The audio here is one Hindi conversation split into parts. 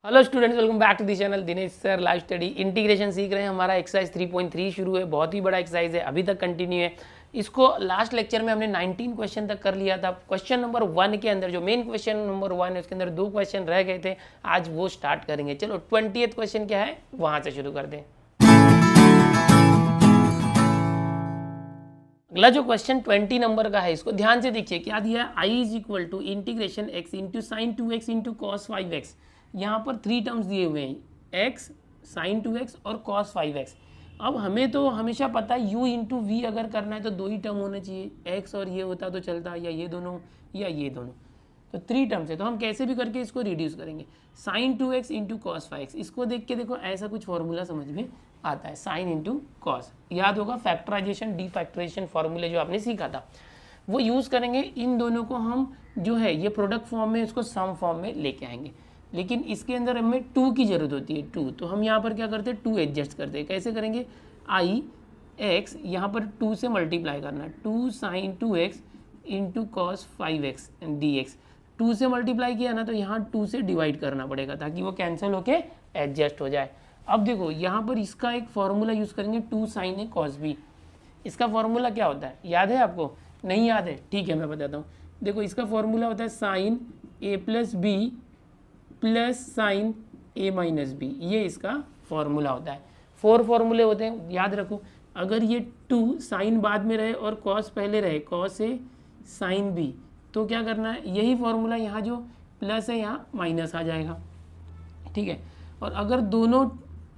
Hello students, welcome back to the channel Dinesh sir live study. Integration सीख रहे हैं। हमारा एक्सरसाइज 3.3 शुरू है। बहुत ही बड़ा एक्सरसाइज है, अभी तक कंटिन्यू है। इसको लास्ट लेक्चर में हमने 19 क्वेश्चन तक कर लिया था। क्वेश्चन नंबर 1 के अंदर जो मेन क्वेश्चन नंबर 1 है उसके अंदर 2 क्वेश्चन रह गए थे, आज वो स्टार्ट करेंगे। चलो 20th क्वेश्चन क्या है वहां से शुरू कर दें। अगला जो क्वेश्चन 20 नंबर का है, इसको ध्यान से देखिए। क्या दिया है? I is equal to integration x into sine 2x into cos 5x। यहाँ पर 3 टर्म्स दिए हुए हैं, x साइन 2x और कॉस 5x। अब हमें तो हमेशा पता है u इंटू वी अगर करना है तो 2 ही टर्म होने चाहिए, x और ये होता तो चलता, या ये दोनों या ये दोनों। तो 3 टर्म्स है, तो हम कैसे भी करके इसको रिड्यूस करेंगे। Sign 2x into cos 5x, इसको देख के देखो ऐसा कुछ फॉर्मूला समझ में आता है, साइन इंटू कॉस। याद होगा फैक्टराइजेशन डीफैक्टराइजेशन फॉर्मूले जो आपने सीखा था, वो यूज़ करेंगे। इन दोनों को हम जो है ये प्रोडक्ट फॉर्म में, इसको सम फॉर्म में लेके आएंगे। लेकिन इसके अंदर हमें 2 की ज़रूरत होती है, 2। तो हम यहाँ पर क्या करते हैं, 2 एडजस्ट करते हैं। कैसे करेंगे? आई एक्स यहाँ पर 2 से मल्टीप्लाई करना है, 2 sine 2x into cos 5x d x. 2 से मल्टीप्लाई किया ना तो यहाँ 2 से डिवाइड करना पड़ेगा ताकि वो कैंसिल होके एडजस्ट हो जाए। अब देखो यहाँ पर इसका एक फॉर्मूला यूज़ करेंगे, 2 साइन ए कॉस बी। इसका फॉर्मूला क्या होता है, याद है आपको? नहीं याद है? ठीक है, मैं बताता हूँ। देखो इसका फॉर्मूला होता है sine a plus b plus sine a minus B, ये इसका फॉर्मूला होता है। 4 फॉर्मूले होते हैं, याद रखो। अगर ये 2 साइन बाद में रहे और कॉस पहले रहे, कॉस ए साइन बी, तो क्या करना है, यही फॉर्मूला यहाँ जो प्लस है यहाँ माइनस आ जाएगा, ठीक है। और अगर दोनों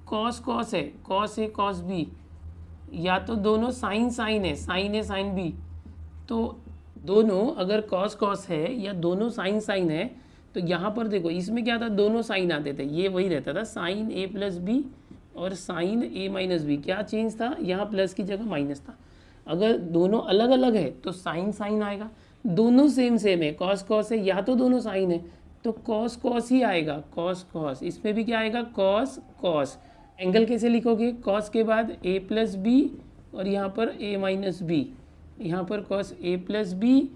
कॉस कॉस है, कॉस ए कॉस बी, या तो दोनों साइन साइन है, साइन ए साइन बी, तो दोनों अगर कॉस कॉस है या दोनों साइन साइन है, तो यहाँ पर देखो इसमें क्या था, दोनों साइन आते थे, ये वही रहता था साइन ए प्लस बी और साइन ए माइनस बी। क्या चेंज था? यहाँ प्लस की जगह माइनस था। अगर दोनों अलग अलग है तो साइन साइन आएगा, दोनों सेम सेम है, कॉस कॉस है, या तो दोनों साइन है तो कॉस कॉस ही आएगा, कॉस कॉस। इसमें भी क्या आएगा? Cos cos. एंगल कैसे लिखोगे? कॉस के बाद ए प्लस बी और यहाँ पर ए माइनस बी, यहाँ पर cos A plus B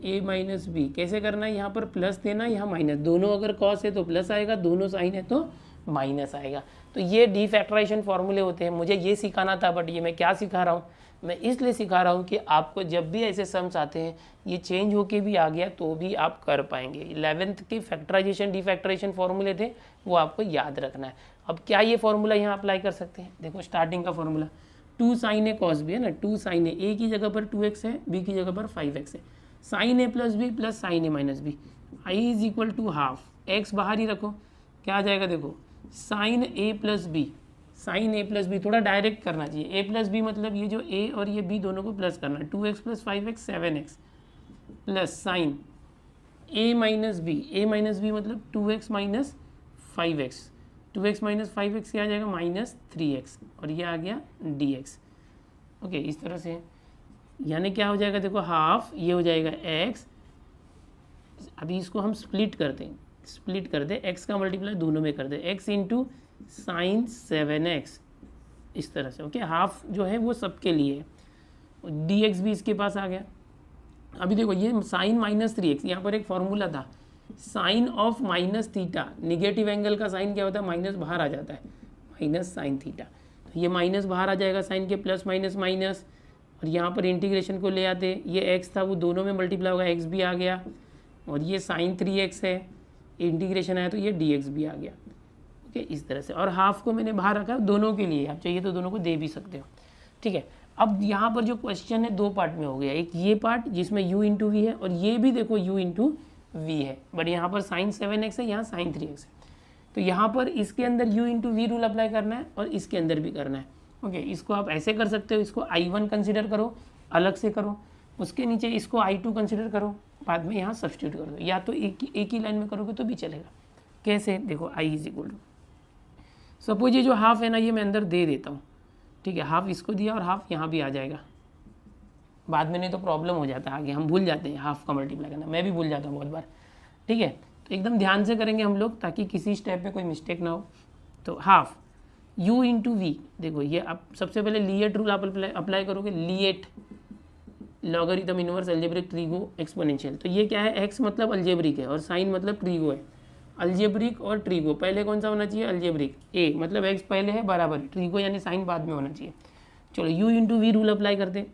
a minus B. कैसे करना है? यहाँ पर प्लस देना, यहाँ माइनस। दोनों अगर कॉस है तो प्लस आएगा, दोनों साइन है तो माइनस आएगा। तो ये डीफैक्टराइजेशन फॉर्मूले होते हैं। मुझे ये सिखाना था, बट ये मैं क्या सिखा रहा हूँ, मैं इसलिए सिखा रहा हूँ कि आपको जब भी ऐसे सम्स आते हैं, ये चेंज होके भी आ गया तो भी आप कर पाएंगे। 11th के फैक्टराइजेशन डीफैक्टराइजेशन फॉर्मूले थे, वो आपको याद रखना है। अब क्या ये फॉर्मूला यहाँ अप्लाई कर सकते हैं? देखो स्टार्टिंग का फॉर्मूला 2 साइन ए कॉस बी है ना, 2 साइन ए की जगह पर 2x है, बी की जगह पर 5x है। Sine a plus b plus sine a minus b, I is equal to half, x बाहर ही रखो, क्या आ जाएगा? देखो sine a plus b, sine a plus b थोड़ा डायरेक्ट करना चाहिए। ए प्लस बी मतलब ये जो ए और ये बी दोनों को प्लस करना है, 2x plus 5x 7x plus sine a minus b, a minus b मतलब 2x minus 5x, 2x minus 5x क्या आ जाएगा? माइनस 3x, और ये आ गया dx। ओके, इस तरह से यानी क्या हो जाएगा? देखो हाफ, ये हो जाएगा x। अभी इसको हम स्प्लिट कर दें, स्प्लिट कर दे, x का मल्टीप्लाई दोनों में कर दे, x इंटू साइन 7x, इस तरह से। ओके, हाफ जो है वो सबके लिए है, dx भी इसके पास आ गया। अभी देखो ये साइन माइनस 3x, यहाँ पर एक फॉर्मूला था sine of minus theta. Negative angle का साइन क्या होता है? माइनस बाहर आ जाता है, माइनस साइन थीटा। तो ये माइनस बाहर आ जाएगा साइन के, प्लस माइनस माइनस, और यहाँ पर इंटीग्रेशन को ले आते, ये x था वो दोनों में मल्टीप्लाई होगा, x भी आ गया, और ये साइन 3x है, इंटीग्रेशन आया तो ये dx भी आ गया। ओके, इस तरह से। और हाफ को मैंने बाहर रखा दोनों के लिए, आप चाहिए तो दोनों को दे भी सकते हो, ठीक है। अब यहाँ पर जो क्वेश्चन है 2 पार्ट में हो गया, एक ये पार्ट जिसमें u इंटू वी है, और ये भी देखो u इंटू वी है, बट यहाँ पर साइन 7x है, यहाँ साइन 3x है। तो यहाँ पर इसके अंदर u into v rule apply करना है और इसके अंदर भी करना है। ओके, इसको आप ऐसे कर सकते हो, इसको I1 कंसिडर करो, अलग से करो, उसके नीचे इसको I2 कंसिडर करो, बाद में यहाँ सब्स्टिट्यूट कर दो, या तो एक ही लाइन में करोगे तो भी चलेगा। कैसे? देखो I is equal to, suppose ये जो हाफ है ना, ये मैं अंदर दे देता हूँ, ठीक है, हाफ इसको दिया और हाफ यहाँ भी आ जाएगा, बाद में नहीं तो प्रॉब्लम हो जाता है आगे, हम भूल जाते हैं हाफ का मल्टीप्लाई करना, मैं भी भूल जाता हूँ बहुत बार, ठीक है। तो एकदम ध्यान से करेंगे हम लोग ताकि किसी स्टेप में कोई मिस्टेक ना हो। तो हाफ u इंटू वी, देखो ये आप सबसे पहले लिएट रूल आप अप्लाई करोगे, लिएट logarithm inverse algebraic trigo exponential. तो ये क्या है? x मतलब अलजेब्रिक है और साइन मतलब ट्रीगो है। अलजेब्रिक और ट्रीगो, पहले कौन सा होना चाहिए, अलजेब्रिक ए, मतलब एक्स पहले है बराबर, ट्रीगो यानी साइन बाद में होना चाहिए। चलो u into v rule apply करते,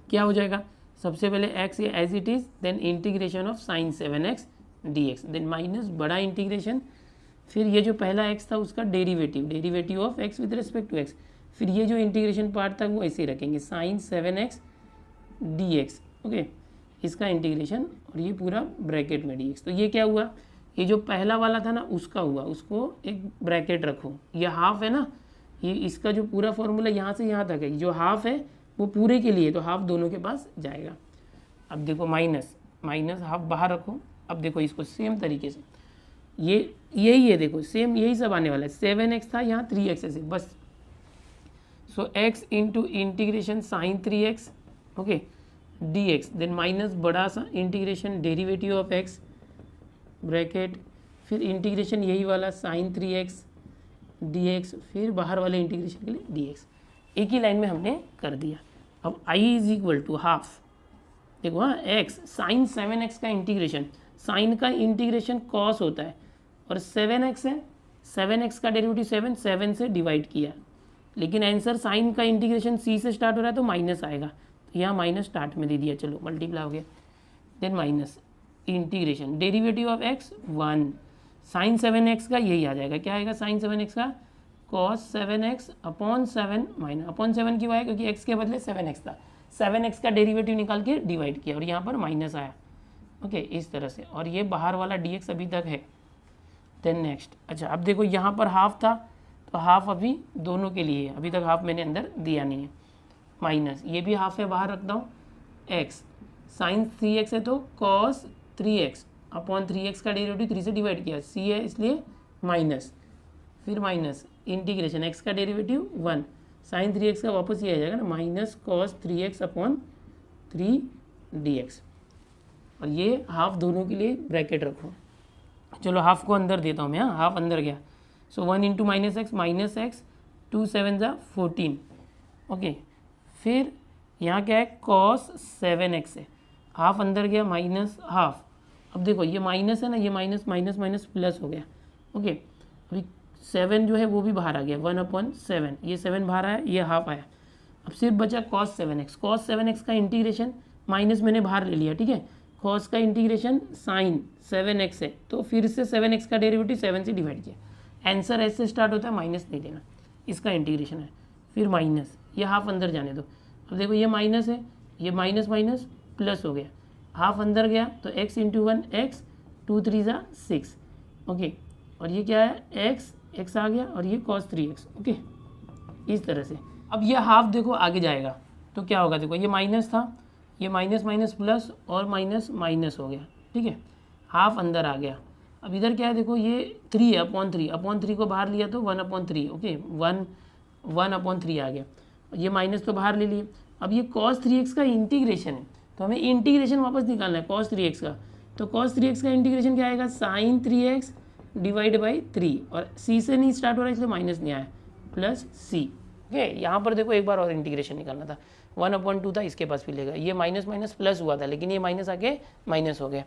क्या हो जाएगा, सबसे पहले एक्स ये as it is, then integration of sine 7x dx, then minus बड़ा इंटीग्रेशन, फिर ये जो पहला एक्स था उसका derivative of x with respect to x, फिर ये जो इंटीग्रेशन पार्ट था वो ऐसे ही रखेंगे, साइन 7x dx, ओके, इसका इंटीग्रेशन और ये पूरा ब्रैकेट में dx। तो ये क्या हुआ, ये जो पहला वाला था ना उसका हुआ, उसको एक ब्रैकेट रखो, ये हाफ है ना, ये इसका जो पूरा फॉर्मूला यहाँ से यहाँ तक है, जो हाफ है वो पूरे के लिए, तो हाफ दोनों के पास जाएगा। अब देखो माइनस हाफ बाहर रखो, अब देखो इसको सेम तरीके से, ये यही है, देखो सेम यही सब आने वाला है, 7x था यहाँ 3x ऐसे बस, so x into integration sine 3x, okay, dx, then minus बड़ा सा integration derivative of x bracket, फिर इंटीग्रेशन यही वाला साइन 3x dx, फिर बाहर वाले इंटीग्रेशन के लिए dx, एक ही लाइन में हमने कर दिया। अब i is equal to half, देखो हाँ x साइन 7x का इंटीग्रेशन, साइन का इंटीग्रेशन कॉस होता है, और 7x है, 7x का डेरिवेटिव 7 से डिवाइड किया, लेकिन आंसर साइन का इंटीग्रेशन c से स्टार्ट हो रहा है तो माइनस आएगा, तो यहाँ माइनस स्टार्ट में दे दिया, चलो मल्टीप्लाई हो गया, then minus integration derivative of x 1, sine 7x का यही आ जाएगा, क्या आएगा साइन 7x का cos 7x upon 7 minus upon 7 क्यों आया, क्योंकि x के बदले 7x था, 7x का डेरिवेटिव निकाल के डिवाइड किया और यहाँ पर माइनस आया, ओके, इस तरह से, और ये बाहर वाला dx अभी तक है। देन नेक्स्ट, अच्छा अब देखो यहाँ पर हाफ था, तो हाफ अभी दोनों के लिए है, अभी तक हाफ मैंने अंदर दिया नहीं है, माइनस ये भी हाफ है, बाहर रखता हूँ, x साइन 3x है तो cos 3x अपॉन 3x का डेरिवेटिव 3 से डिवाइड किया, c है इसलिए माइनस, फिर माइनस इंटीग्रेशन x का डेरिवेटिव 1, साइन 3x का वापस ये आ जाएगा ना, minus cos 3x upon 3 dx, और ये हाफ दोनों के लिए ब्रैकेट रखो, चलो हाफ को अंदर देता हूँ मैं, हाँ हाफ अंदर गया, सो 1 इंटू माइनस एक्स 2 7 ज़ा 14, ओके, फिर यहाँ क्या है cos 7x है, हाफ अंदर गया माइनस हाफ, अब देखो ये माइनस है ना, ये माइनस माइनस माइनस प्लस हो गया, ओके, अभी 7 जो है वो भी बाहर आ गया, 1/7, ये 7 बाहर आया, ये हाफ आया, अब सिर्फ बचा cos 7x का इंटीग्रेशन, माइनस मैंने बाहर ले लिया, ठीक है, cos का इंटीग्रेशन साइन 7x है, तो फिर से 7x का डेरिवेटिव 7 से डिवाइड किया, आंसर ऐसे स्टार्ट होता है, माइनस नहीं देना, इसका इंटीग्रेशन है, फिर माइनस, ये हाफ अंदर जाने दो, अब देखो ये माइनस है, ये माइनस माइनस प्लस हो गया, हाफ अंदर गया तो x इंटू 1 x 2 3 ज़ा 6, ओके, और ये क्या है x आ गया और ये cos 3x, ओके, इस तरह से। अब ये हाफ देखो आगे जाएगा तो क्या होगा, देखो ये माइनस था, ये माइनस माइनस प्लस और माइनस माइनस हो गया, ठीक है, हाफ अंदर आ गया, अब इधर क्या है, देखो ये 3 है, अपॉन 3 को बाहर लिया तो 1/3, ओके, 1/3 आ गया, ये माइनस तो बाहर ले लिए, अब ये cos 3x का इंटीग्रेशन है, तो हमें इंटीग्रेशन वापस निकालना है cos 3x का, तो cos 3x का इंटीग्रेशन क्या आएगा, साइन 3x डिवाइड बाई 3, और c से नहीं स्टार्ट हो रहा है इसलिए माइनस नहीं आया, प्लस c, ओके, यहाँ पर देखो एक बार और इंटीग्रेशन निकालना था, 1/2 था, इसके पास भी लेगा, ये माइनस माइनस प्लस हुआ था, लेकिन ये माइनस आके माइनस हो गया,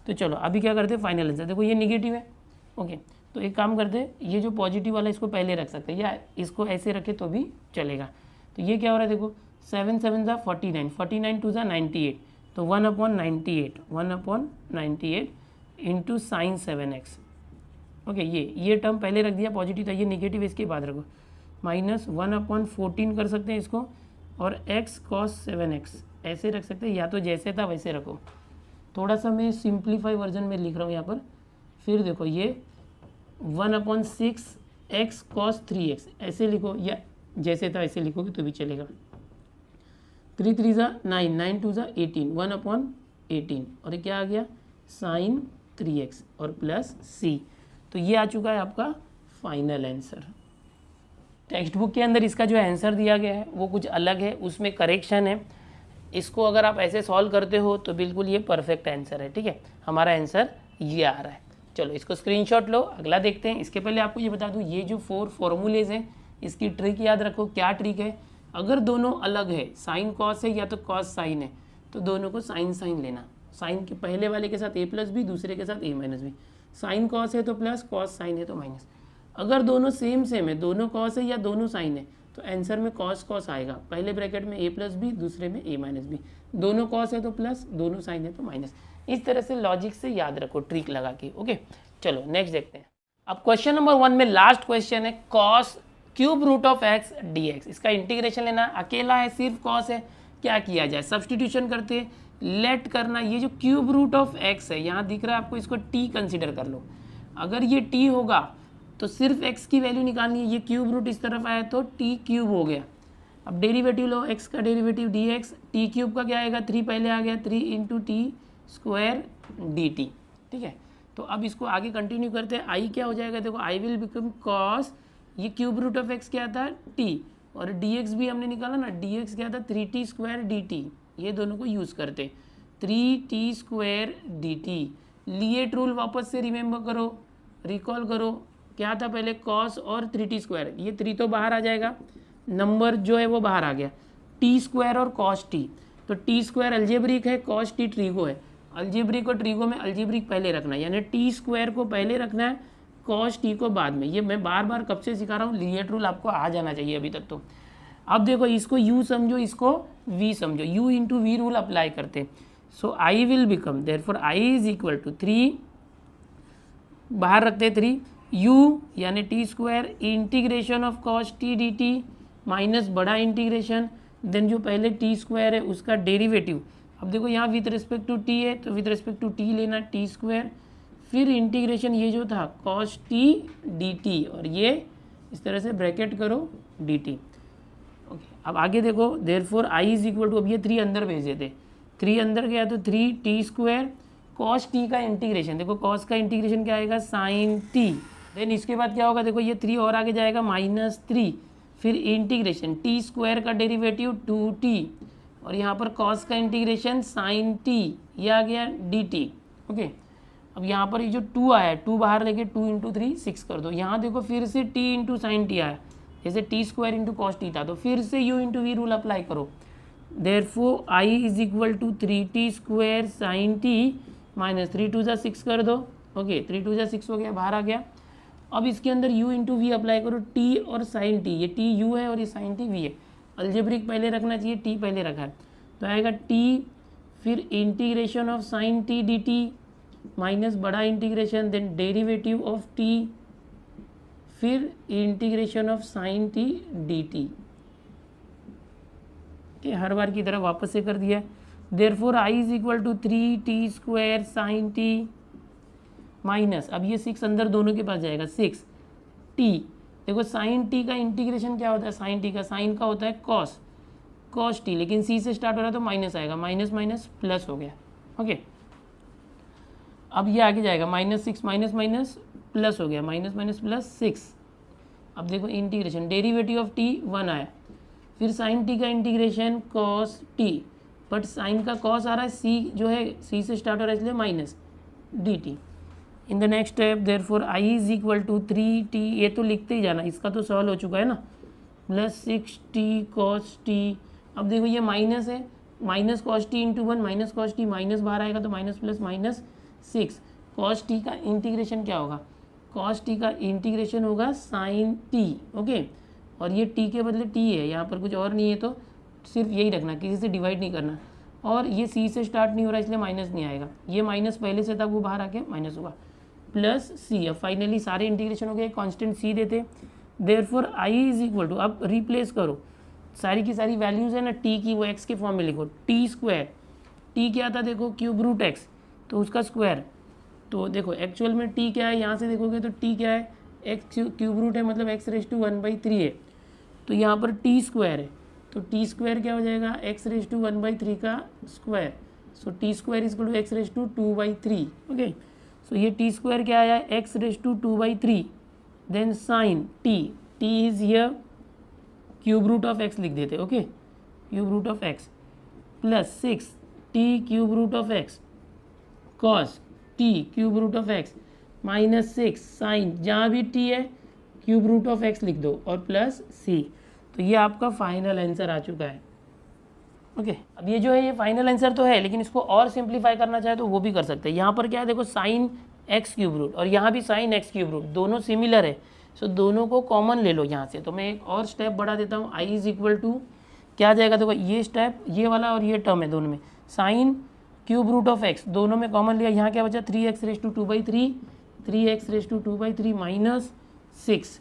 तो चलो अभी क्या करते हैं, फाइनल आंसर, देखो ये निगेटिव है, ओके, तो एक काम करते हैं, ये जो पॉजिटिव वाला इसको पहले रख सकते हैं, या इसको ऐसे रखे तो भी चलेगा, तो ये क्या हो रहा है, देखो 7 7 ज़ा 49, 49 2 ज़ा 98, तो 1/98 इंटू साइन 7x, ओके, ये टर्म पहले रख दिया, पॉजिटिव था, ये निगेटिव इसके बाद रखो, माइनस 1/14 कर सकते हैं इसको, और x cos 7x ऐसे रख सकते हैं, या तो जैसे था वैसे रखो, थोड़ा सा मैं सिंप्लीफाई वर्जन में लिख रहा हूँ यहाँ पर, फिर देखो ये 1/6 x cos 3x ऐसे लिखो, या जैसे था ऐसे लिखोगे तो भी चलेगा, 3 3 ज़ा 9, 9 2 ज़ा 18, 1/18, और ये क्या आ गया, साइन 3x और प्लस c, तो ये आ चुका है आपका फाइनल आंसर। टेक्स्ट बुक के अंदर इसका जो आंसर दिया गया है वो कुछ अलग है, उसमें करेक्शन है, इसको अगर आप ऐसे सॉल्व करते हो तो बिल्कुल ये परफेक्ट आंसर है, ठीक है, हमारा आंसर ये आ रहा है। चलो इसको स्क्रीनशॉट लो, अगला देखते हैं। इसके पहले आपको ये बता दूं, ये जो 4 फॉर्मूलेज हैं इसकी ट्रिक याद रखो। क्या ट्रिक है, अगर दोनों अलग है, साइन कॉस है या तो कॉस साइन है, तो दोनों को साइन साइन लेना, साइन के पहले वाले के साथ a प्लस बी, दूसरे के साथ a minus b, sine cos है तो प्लस, कॉस साइन है तो माइनस। अगर दोनों सेम है, दोनों कॉस है या दोनों साइन है, तो आंसर में कॉस कॉस आएगा। पहले ब्रैकेट में a प्लस बी, दूसरे में a माइनस बी। दोनों कॉस है तो प्लस, दोनों साइन है तो माइनस। इस तरह से लॉजिक से याद रखो, ट्रिक लगा के। ओके, चलो नेक्स्ट देखते हैं। अब क्वेश्चन नंबर 1 में लास्ट क्वेश्चन है cos cube root of x d x. इसका इंटीग्रेशन लेना, अकेला है, सिर्फ कॉस है। क्या किया जाए, सब्सटीट्यूशन करते हैं, लेट करना। ये जो क्यूब रूट ऑफ एक्स है यहाँ दिख रहा है आपको, इसको टी कंसिडर कर लो। अगर ये टी होगा तो सिर्फ x की वैल्यू निकालनी है। ये क्यूब रूट इस तरफ आया तो t क्यूब हो गया। अब डेरिवेटिव लो, x का डेरिवेटिव dx, t क्यूब का क्या आएगा, 3 पहले आ गया, 3 इंटू टी स्क्वायर dt। ठीक है, तो अब इसको आगे कंटिन्यू करते हैं। i क्या हो जाएगा, देखो i विल बिकम कॉस, ये क्यूब रूट ऑफ x क्या था, t, और dx भी हमने निकाला ना, dx क्या था, 3t स्क्वायर dt। ये दोनों को यूज़ करते, 3t स्क्वायर dt। लिएट रूल वापस से रिमेंबर करो, रिकॉल करो, क्या था पहले, कॉस और 3t स्क्वायर। ये 3 तो बाहर आ जाएगा, नंबर जो है वो बाहर आ गया, टी स्क्वायर और कॉस टी। तो टी स्क्वायर अलजेब्रिक है, कॉस टी ट्रीगो है। अलजेब्रिक और ट्रीगो में अलजेब्रिक पहले रखना है, यानी टी स्क्वायर को पहले रखना है, कॉस टी को बाद में। ये मैं बार बार कब से सिखा रहा हूँ, लिएट रूल आपको आ जाना चाहिए अभी तक तो। अब देखो, इसको u समझो, इसको v समझो, u into v rule apply करते। So i will become, therefore i is equal to 3, बाहर रखते 3, u यानी t square integration of cos t d t minus बड़ा इंटीग्रेशन, देन जो पहले टी स्क्वायर है उसका डेरिवेटिव। अब देखो यहाँ विथ रिस्पेक्ट टू टी है तो विथ रिस्पेक्ट टू टी लेना, टी स्क्वायर, फिर इंटीग्रेशन ये जो था कॉस टी डी टी, और ये इस तरह से ब्रैकेट करो डी टी। ओके, अब आगे देखो, therefore i is equal to, अब ये 3 अंदर भेज देते, 3 अंदर गया तो 3t स्क्वायर, कॉस टी का इंटीग्रेशन, देखो कॉस का इंटीग्रेशन क्या आएगा, साइन टी। देन इसके बाद क्या होगा, देखो ये 3 और आगे जाएगा -3, फिर इंटीग्रेशन टी स्क्वायर का डेरिवेटिव 2t, और यहाँ पर कॉस का इंटीग्रेशन साइन टी, ये आ गया dt। ओके, अब यहाँ पर ये जो 2 आया है, 2 बाहर लेके 2 इंटू 3 6 कर दो। यहाँ देखो फिर से t इंटू साइन टी आया, जैसे t square into cos t था, तो फिर से u into v rule apply करो। Therefore i is equal to 3t square sine t minus 3 2 जा 6 कर दो। ओके, 3 2 जा 6 हो गया, बाहर आ गया। अब इसके अंदर u इंटू वी अप्लाई करो, t और साइन टी, ये t u है और ये साइन टी v है। अल्जेब्रिक पहले रखना चाहिए, t पहले रखा है, तो आएगा t, फिर integration of sine t d t minus बड़ा integration, then derivative of t, फिर integration of sine t d t. हर बार की तरह वापस से कर दिया। Therefore i is equal to 3t square sine t minus, अब ये 6 अंदर दोनों के पास जाएगा, 6t। देखो साइन टी का इंटीग्रेशन क्या होता है, साइन टी का, साइन का होता है कॉस, कॉस टी, लेकिन c से स्टार्ट हो रहा है तो माइनस आएगा, माइनस माइनस प्लस हो गया। ओके, अब ये आगे जाएगा, -6 माइनस माइनस प्लस हो गया, माइनस माइनस प्लस 6। अब देखो इंटीग्रेशन डेरिवेटिव ऑफ t 1 आया, फिर साइन टी का integration cos t, but sine का कॉस आ रहा है, c जो है c से स्टार्ट हो रहा है इसलिए minus dt। In the next step therefore i is equal to 3t, ये तो लिखते ही जाना, इसका तो सॉल्व हो चुका है ना, प्लस 6t कॉस टी। अब देखो ये माइनस है, minus cos T into 1, minus cos T, minus बाहर आएगा तो minus plus minus 6। Cos T का इंटीग्रेशन क्या होगा, कॉस टी का इंटीग्रेशन होगा साइन टी। ओके, और ये t के बदले t है, यहाँ पर कुछ और नहीं है, तो सिर्फ यही रखना, किसी से डिवाइड नहीं करना। और ये c से स्टार्ट नहीं हो रहा इसलिए माइनस नहीं आएगा, ये माइनस पहले से था वो बाहर आके माइनस होगा, प्लस c। अब फाइनली सारे इंटीग्रेशन हो गए, कांस्टेंट c देते। Therefore i is equal to, अब रिप्लेस करो सारी की सारी वैल्यूज़ है ना t की, वो x के फॉर्म में लिखो, t स्क्वायर, t क्या था देखो, क्यूब रूट x, तो उसका स्क्वायर। तो देखो एक्चुअल में t क्या है, यहाँ से देखोगे तो t क्या है, x क्यूब रूट है, मतलब x⁻⁴ है, तो यहाँ पर t स्क्वायर है, तो t स्क्वायर क्या हो जाएगा, x⁻⁴ का square. So t square is equal to x⁻²/3। Okay, so ये t स्क्वायर क्या आया, x⁻²/3, then sine t, t is here cube root of x लिख देते। Okay, cube root of x plus 6t cube root of x cos t cube root of x minus 6 sine, जहाँ भी t है क्यूब रूट ऑफ x लिख दो, और प्लस c। तो ये आपका फाइनल आंसर आ चुका है। ओके, अब ये जो है ये फाइनल आंसर तो है, लेकिन इसको और सिंप्लीफाई करना चाहे तो वो भी कर सकते हैं। यहाँ पर क्या है देखो, साइन एक्स क्यूब रूट और यहाँ भी साइन एक्स क्यूब रूट, दोनों सिमिलर है, सो दोनों को कॉमन ले लो यहाँ से। तो मैं एक और स्टेप बढ़ा देता हूँ, आई इज इक्वल टू क्या आ जाएगा, देखो ये स्टेप ये वाला और ये टर्म है दोनों में, sine cube root of x दोनों में कॉमन लिया, यहाँ क्या बचा 3x raise to 2/3, 3x raise to 2/3 minus 6,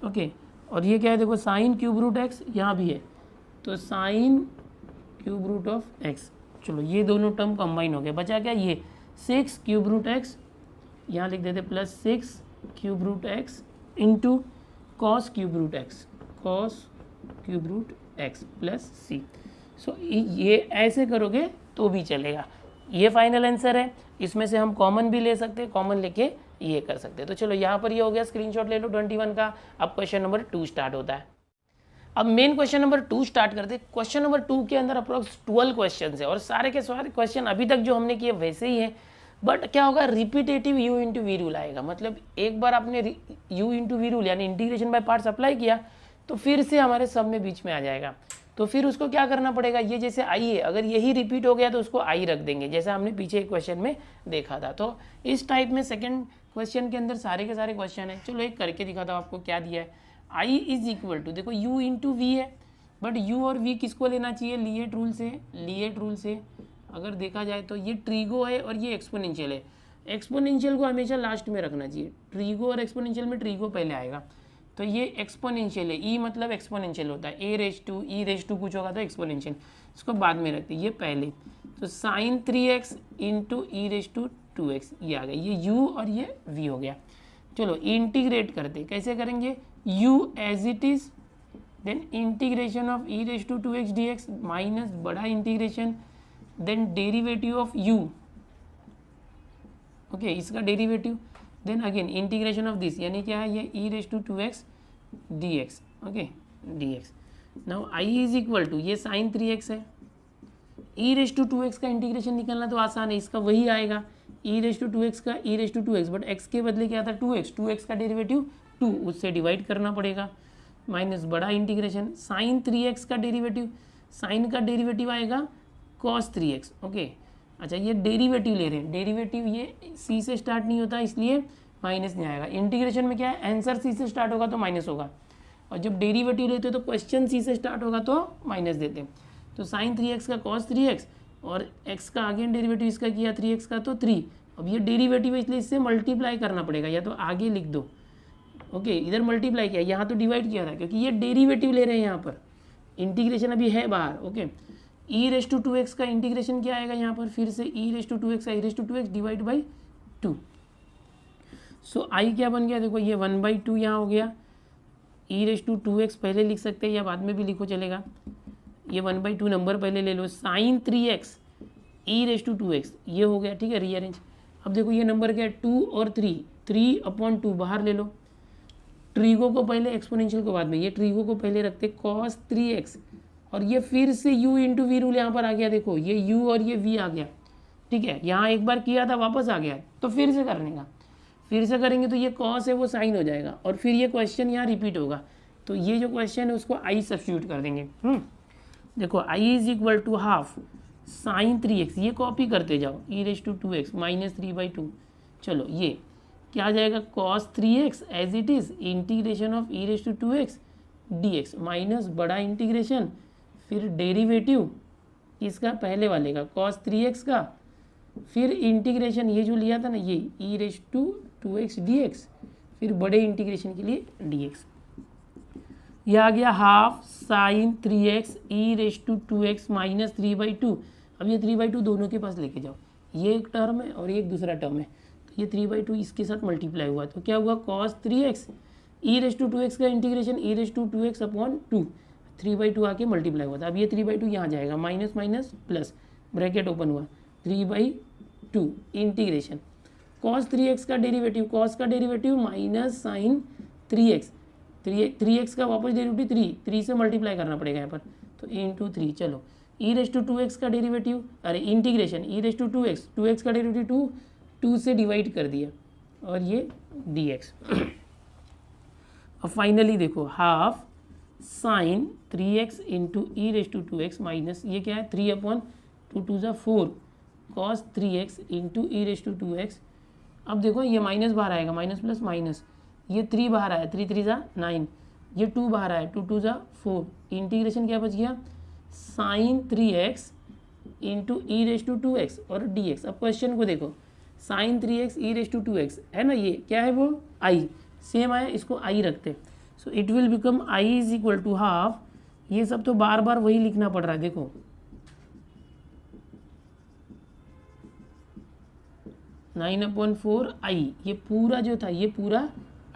okay. और ये क्या है देखो साइन क्यूब रूट एक्स यहाँ भी है, तो sine cube root of x, चलो ये दोनों टर्म कंबाइन हो गए, बचा क्या ये 6 क्यूब रूट एक्स, यहाँ लिख देते plus 6 cube root x into cos cube root x, cos cube root x plus c. So ये ऐसे करोगे तो भी चलेगा। ये फाइनल आंसर है, इसमें से हम कॉमन भी ले सकते हैं, कॉमन लेके ये कर सकते हैं। तो चलो यहाँ पर ये हो गया, स्क्रीनशॉट ले लो 21 का। अब क्वेश्चन नंबर 2 स्टार्ट होता है। अब मेन क्वेश्चन नंबर 2 स्टार्ट करते हैं। क्वेश्चन नंबर 2 के अंदर अप्रोक्स 12 क्वेश्चन है और सारे के सारे क्वेश्चन अभी तक जो हमने किए वैसे ही हैं, बट क्या होगा repetitive u into v rule आएगा। मतलब एक बार आपने यू इंटू वी रूल यानी इंटीग्रेशन बाय पार्ट्स अप्लाई किया तो फिर से हमारे सब में बीच में आ जाएगा। तो फिर उसको क्या करना पड़ेगा, ये जैसे आई है अगर यही रिपीट हो गया तो उसको आई रख देंगे, जैसा हमने पीछे क्वेश्चन में देखा था। तो इस टाइप में सेकंड क्वेश्चन के अंदर सारे के सारे क्वेश्चन है। चलो एक करके दिखाता हूँ आपको क्या दिया है। आई इज इक्वल टू, देखो यू इंटू वी है, बट यू और वी किसको लेना चाहिए, लिएट रूल से। लिएट रूल से अगर देखा जाए तो ये ट्रीगो है और ये एक्सपोनेंशियल है। एक्सपोनेंशियल को हमेशा लास्ट में रखना चाहिए, ट्रीगो और एक्सपोनेंशियल में ट्रीगो पहले आएगा। तो ये एक्सपोनेंशियल है, ई मतलब एक्सपोनेंशियल होता है, a raise to e raise to कुछ होगा तो एक्सपोनेंशियल, इसको बाद में रखते हैं, ये पहले। तो sine 3x into e raise to 2x ये आ गया, ये u और ये v हो गया। चलो इंटीग्रेट करते, कैसे करेंगे, u as it is, then integration of e raise to 2x dx minus बड़ा integration, then derivative of u, okay इसका derivative, then again integration of this यानी क्या है ये e raise to 2x dx, okay dx। Now i is equal to ये साइन 3x है, ई रेज टू 2x का इंटीग्रेशन निकालना तो आसान है, इसका वही आएगा ई रेज टू 2x का e raise to 2x, but x के बदले क्या था 2x, 2x का डेरिवेटिव 2 उससे डिवाइड करना पड़ेगा, माइनस बड़ा इंटीग्रेशन साइन 3x का डेरिवेटिव, साइन का डेरिवेटिव आएगा cos 3x, ओके। अच्छा ये डेरिवेटिव ले रहे हैं, डेरिवेटिव ये c से स्टार्ट नहीं होता इसलिए माइनस नहीं आएगा। इंटीग्रेशन में क्या है आंसर c से स्टार्ट होगा तो माइनस होगा, और जब डेरिवेटिव लेते हो तो क्वेश्चन c से स्टार्ट होगा तो माइनस देते हैं। तो साइन 3x का cos 3x और x का अगेन डेरिवेटिव इसका किया 3x का तो 3, अब ये डेरिवेटिव है इसलिए इससे मल्टीप्लाई करना पड़ेगा, या तो आगे लिख दो, ओके इधर मल्टीप्लाई किया, यहाँ तो डिवाइड किया था क्योंकि ये डेरिवेटिव ले रहे हैं यहाँ पर, इंटीग्रेशन अभी है बाहर, okay. E raise to 2x का इंटीग्रेशन क्या आएगा यहाँ पर, फिर से ई रेज टू 2x का e raise to 2x divide by 2। So I क्या बन गया, देखो ये 1/2 यहाँ हो गया, ई रेज टू 2x पहले लिख सकते हैं या बाद में भी लिखो चलेगा, ये 1/2 नंबर पहले ले लो, sine 3x e raise to 2x ये हो गया, ठीक है रीअरेंज। अब देखो ये नंबर क्या है 2 और 3, 3/2 बाहर ले लो, ट्रीगो को पहले एक्सपोनेंशियल को बाद में, ये ट्रीगो को पहले रखते cos 3x, और ये फिर से u इंटू वी रूल यहाँ पर आ गया, देखो ये u और ये v आ गया, ठीक है यहाँ एक बार किया था वापस आ गया, तो फिर से करने का, फिर से करेंगे तो ये cos है वो साइन हो जाएगा, और फिर ये क्वेश्चन यहाँ रिपीट होगा, तो ये जो क्वेश्चन है उसको i सब्स्टिट्यूट कर देंगे। देखो i is equal to half sine 3x, ये कॉपी करते जाओ ई रेज टू 2x माइनस 3/2, चलो ये क्या आ जाएगा cos 3x as it is integration of e raise to 2x dx minus बड़ा इंटीग्रेशन, फिर डेरिवेटिव इसका पहले वाले का cos 3x का, फिर इंटीग्रेशन ये जो लिया था ना ये e raise to 2x dx, फिर बड़े इंटीग्रेशन के लिए dx, यह आ गया half sine 3x e raise to 2x minus 3/2। अब ये 3/2 दोनों के पास लेके जाओ, ये एक टर्म है और ये एक दूसरा टर्म है, तो ये 3/2 इसके साथ मल्टीप्लाई हुआ तो क्या हुआ cos 3x e raise to 2x का integration e raise to 2x upon 2, 3/2 आके मल्टीप्लाई हुआ था। अब ये 3/2 यहाँ जाएगा, minus minus plus bracket open हुआ 3/2 इंटीग्रेशन cos 3x का डेरिवेटिव, cos का derivative minus sine 3x, 3x का वापस डेरिवेटिव 3 से मल्टीप्लाई करना पड़ेगा यहाँ पर, तो इंटू 3। चलो ई रेज टू 2x का डेरिवेटिव, अरे integration e raise to 2x का डेरिवेटिव 2 से डिवाइड कर दिया और ये dx। अब फाइनली देखो half sine 3x into e raise to 2x minus ये क्या है 3/2 2 × 4 cos 3x into e raise to 2x अब देखो ये माइनस बाहर आएगा, माइनस प्लस माइनस, ये 3 बाहर आया, 3 3 जा 9, ये 2 बाहर आया, 2 2 जा 4, इंटीग्रेशन क्या बच गया, sine 3x into e raise to 2x और dx। अब क्वेश्चन को देखो, sine 3x e raise to 2x है ना, ये क्या है वो i, सेम आया, इसको i रखते, so it will become i is equal to half, ये सब तो बार बार वही लिखना पड़ रहा है, देखो 9/4 i, ये पूरा जो था ये पूरा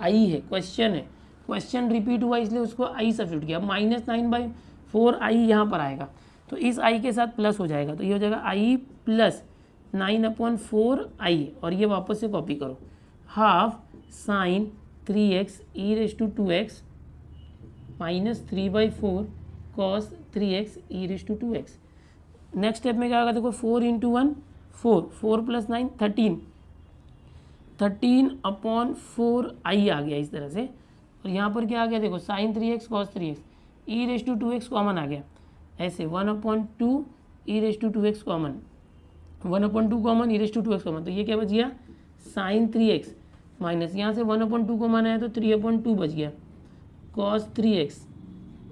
i है, क्वेश्चन है, क्वेश्चन रिपीट हुआ इसलिए उसको i सब्स्टिट्यूट किया। -9/4 i यहाँ पर आएगा, तो इस i के साथ प्लस हो जाएगा, तो ये हो जाएगा i प्लस 9/4 i, और ये वापस से कॉपी करो, half sine 3x e raise to 2x minus 3/4 cos 3x e raise to 2x। Next step में क्या होगा, देखो 4 × 1 4, 4 + 9 13, 13/4 i आ गया इस तरह से, और यहाँ पर क्या आ गया, देखो sine 3x cos 3x, e raise to 2x common आ गया, ऐसे 1/2 e raise to 2x common, 1/2 common, e raise to 2x common, तो ये क्या बच गया, साइन 3x माइनस यहाँ से 1/2 कॉमन आया तो 3/2 बच गया, कॉस 3x,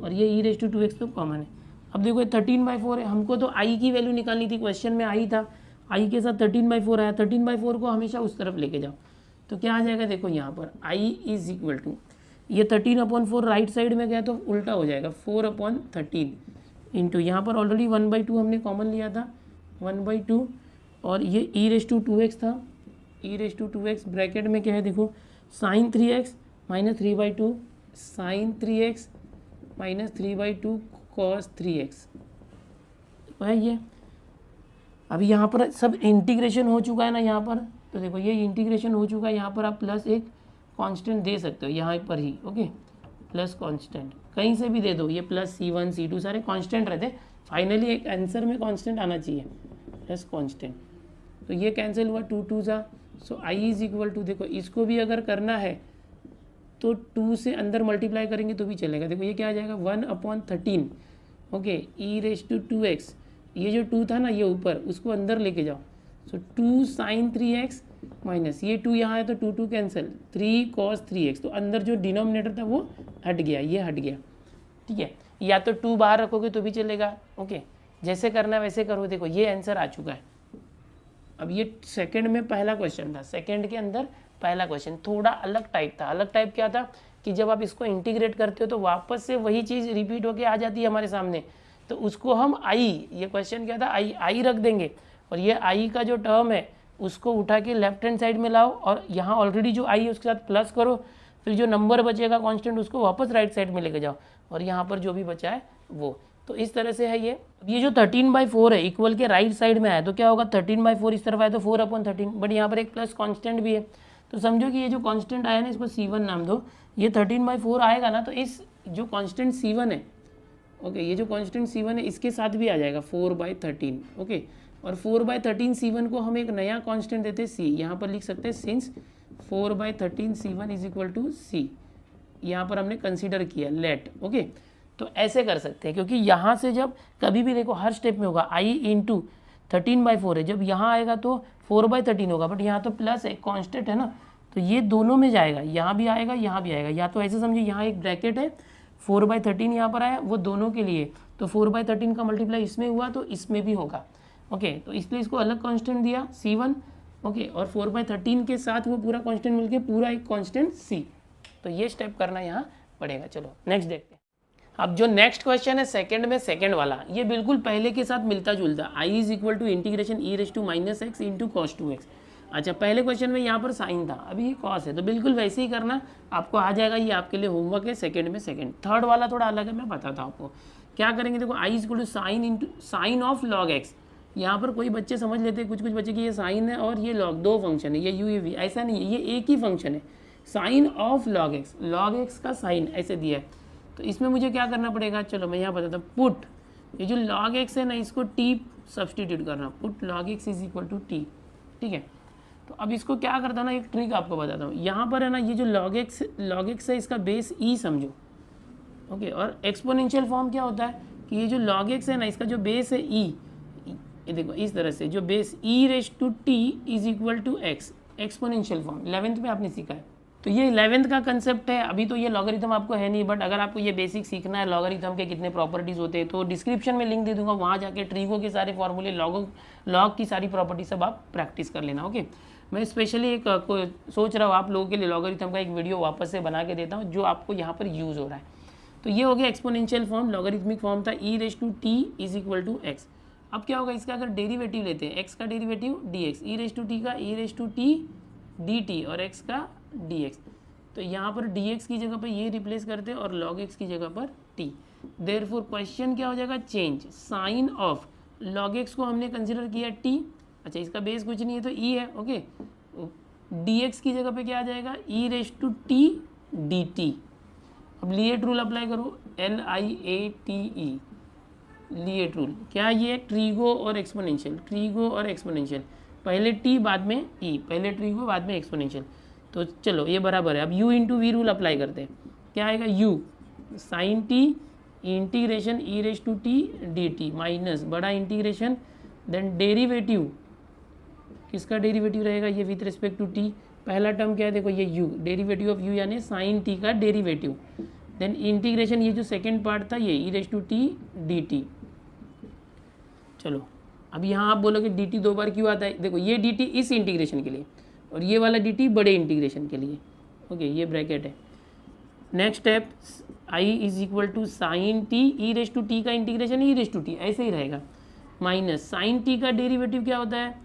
और ये ई रेस टू 2x तो कॉमन है। अब देखो ये 13/4 है, हमको तो i की वैल्यू निकालनी थी, क्वेश्चन में i था, i के साथ 13/4 आया, 13/4 को हमेशा उस तरफ लेके जाओ, तो क्या आ जाएगा, देखो यहाँ पर i इज इक्वल टू, ये 13/4 राइट साइड में गया तो उल्टा हो जाएगा 4/13 इंटू, यहाँ पर ऑलरेडी 1/2 हमने कॉमन लिया था, 1/2, और ये ई रेस टू 2x था, ई रेस टू 2x ब्रैकेट में क्या है, देखो sine 3x minus 3/2, sine 3x minus 3/2 cos 3x है ये। अभी यहाँ पर सब इंटीग्रेशन हो चुका है ना यहाँ पर, तो देखो ये इंटीग्रेशन हो चुका है, यहाँ पर आप प्लस एक कांस्टेंट दे सकते हो यहाँ पर ही, ओके, प्लस कांस्टेंट कहीं से भी दे दो, ये प्लस C1 C2 सारे कांस्टेंट रहते, फाइनली एक आंसर में कांस्टेंट आना चाहिए, प्लस कांस्टेंट, तो ये कैंसिल हुआ, 2 2 जा, सो i इज इक्वल टू, देखो इसको भी अगर करना है तो 2 से अंदर मल्टीप्लाई करेंगे तो भी चलेगा, देखो ये क्या आ जाएगा 1/13, okay, E raise to 2x, ये जो 2 था ना ये ऊपर, उसको अंदर लेके जाओ, सो 2 साइन 3x माइनस ये 2 यहाँ है तो 2 2 कैंसिल, 3 कॉस 3x, तो अंदर जो डिनोमिनेटर था वो हट गया, ये हट गया, ठीक है, या तो 2 बाहर रखोगे तो भी चलेगा, ओके, जैसे करना है वैसे करो। देखो ये आंसर आ चुका है। अब ये सेकंड में पहला क्वेश्चन था, सेकंड के अंदर पहला क्वेश्चन थोड़ा अलग टाइप था। अलग टाइप क्या था कि जब आप इसको इंटीग्रेट करते हो तो वापस से वही चीज़ रिपीट होके आ जाती है हमारे सामने, तो उसको हम आई, ये क्वेश्चन क्या था, आई रख देंगे, और ये आई का जो टर्म है उसको उठा के लेफ्ट हैंड साइड में लाओ, और यहाँ ऑलरेडी जो आई है उसके साथ प्लस करो, फिर जो नंबर बचेगा कांस्टेंट उसको वापस राइट साइड में लेके जाओ, और यहाँ पर जो भी बचा है वो, तो इस तरह से है ये जो 13/4 है इक्वल के राइट साइड में आया तो क्या होगा, 13/4 इस तरफ आया तो 4/13, बट यहाँ पर एक प्लस कांस्टेंट भी है, तो समझो कि ये जो कांस्टेंट आया ना इसको C1 नाम दो, ये 13/4 आएगा ना, तो इस जो कांस्टेंट C1 है, ओके, ये जो कांस्टेंट C1 है इसके साथ भी आ जाएगा 4/13, ओके, और 4/13 C1 को हम एक नया कांस्टेंट देते हैं C, यहाँ पर लिख सकते हैं since 4/13 C1 is equal to C, यहाँ पर हमने कंसीडर किया लेट, ओके, तो ऐसे कर सकते हैं, क्योंकि यहाँ से जब कभी भी देखो हर स्टेप में होगा i इंटू 13/4 है, जब यहाँ आएगा तो 4/13 होगा, बट यहाँ तो प्लस है, कांस्टेंट है ना, तो ये दोनों में जाएगा, यहाँ भी आएगा यहाँ भी आएगा, या तो ऐसे समझिए यहाँ एक ब्रैकेट है 4/13 यहाँ पर आया वो दोनों के लिए, तो 4/13 का मल्टीप्लाई इसमें हुआ तो इसमें भी होगा, ओके, तो इसलिए इसको अलग कांस्टेंट दिया C1, ओके, और 4/13 के साथ वो पूरा कांस्टेंट मिलके पूरा एक कांस्टेंट C, तो ये स्टेप करना यहाँ पड़ेगा। चलो नेक्स्ट देखते हैं। अब जो नेक्स्ट क्वेश्चन है सेकंड में, सेकंड वाला ये बिल्कुल पहले के साथ मिलता जुलता, i is equal to integration e raise to minus x into cos 2x। अच्छा, पहले क्वेश्चन में यहाँ पर साइन था, अभी ये कॉस है, तो बिल्कुल वैसे ही करना, आपको आ जाएगा, ये आपके लिए होमवर्क है सेकंड में सेकंड। थर्ड वाला थोड़ा अलग है, मैं बताता हूँ आपको क्या करेंगे। देखो i is equal to sine into sine of log x, यहाँ पर कोई बच्चे समझ लेते हैं, कुछ कुछ बच्चे की ये साइन है और ये लॉग, दो फंक्शन है, ये यू ये वी, ऐसा नहीं है, ये एक ही फंक्शन है, साइन ऑफ लॉग एक्स का साइन ऐसे दिया है, तो इसमें मुझे क्या करना पड़ेगा, चलो मैं यहाँ बताता हूँ, पुट ये जो log x है ना इसको t सब्सटीट्यूट करना, put log x is equal to t, ठीक है। तो अब इसको क्या करता ना, एक ट्रिक आपको बताता हूँ, यहाँ पर है ना ये जो log x है इसका बेस e समझो, ओके, और एक्सपोनेंशियल फॉर्म क्या होता है कि ये जो log x है ना इसका जो बेस है e, ये देखो इस तरह से जो base e raise to t is equal to x, exponential form 11th में आपने सीखा है। तो ये 11th का कंसेप्ट है। अभी तो ये लॉगरिथम आपको है नहीं, बट अगर आपको ये बेसिक सीखना है लॉगरिथम के कितने प्रॉपर्टीज़ होते हैं तो डिस्क्रिप्शन में लिंक दे दूंगा, वहाँ जाके ट्रीगो के सारे फॉर्मूले, लॉग की सारी प्रॉपर्टी सब आप प्रैक्टिस कर लेना। ओके, मैं स्पेशली एक सोच रहा हूँ आप लोगों के लिए लॉगरिथम का एक वीडियो वापस से बना के देता हूँ जो आपको यहाँ पर यूज़ हो रहा है। तो ये हो गया एक्सपोनेंशियल फॉर्म, लॉगरिथमिक फॉर्म था e raise to t is equal to x. अब क्या होगा, इसका अगर डेरिवेटिव लेते हैं, x का derivative dx, e raise to t का e raise to t dt और x का dx, तो यहाँ पर dx की जगह पर ये रिप्लेस करते हैं और log x की जगह पर t। देयरफॉर क्वेश्चन क्या हो जाएगा, change sine of log x को हमने कंसिडर किया t, अच्छा इसका बेस कुछ नहीं है तो e है। ओके, dx की जगह पे क्या आ जाएगा, e raise to t dt। अब लिएट रूल अप्लाई करो, LIATE, लिएट रूल क्या, ये ट्रीगो और एक्सपोनेंशियल, ट्रीगो और एक्सपोनेंशियल, पहले t बाद में e, पहले ट्रीगो बाद में एक्सपोनेंशियल। तो चलो ये बराबर है। अब u into v rule apply करते हैं, क्या आएगा, u sine t integration e raise to t dt minus बड़ा इंटीग्रेशन, देन डेरिवेटिव, किसका डेरिवेटिव रहेगा, ये विथ रिस्पेक्ट टू t, पहला टर्म क्या है देखो ये u, डेरिवेटिव ऑफ u यानी साइन t का डेरिवेटिव, देन इंटीग्रेशन, ये जो सेकेंड पार्ट था ये e raise to t dt। चलो अब यहाँ आप बोलोगे dt दो बार क्यों आता है, देखो ये dt इस इंटीग्रेशन के लिए और ये वाला dt बड़े इंटीग्रेशन के लिए। ओके, ये ब्रैकेट है। Next step, i is equal to sine t, e raise to t का integration e raise to t ऐसे ही रहेगा, माइनस साइन टी का डेरिवेटिव क्या होता है,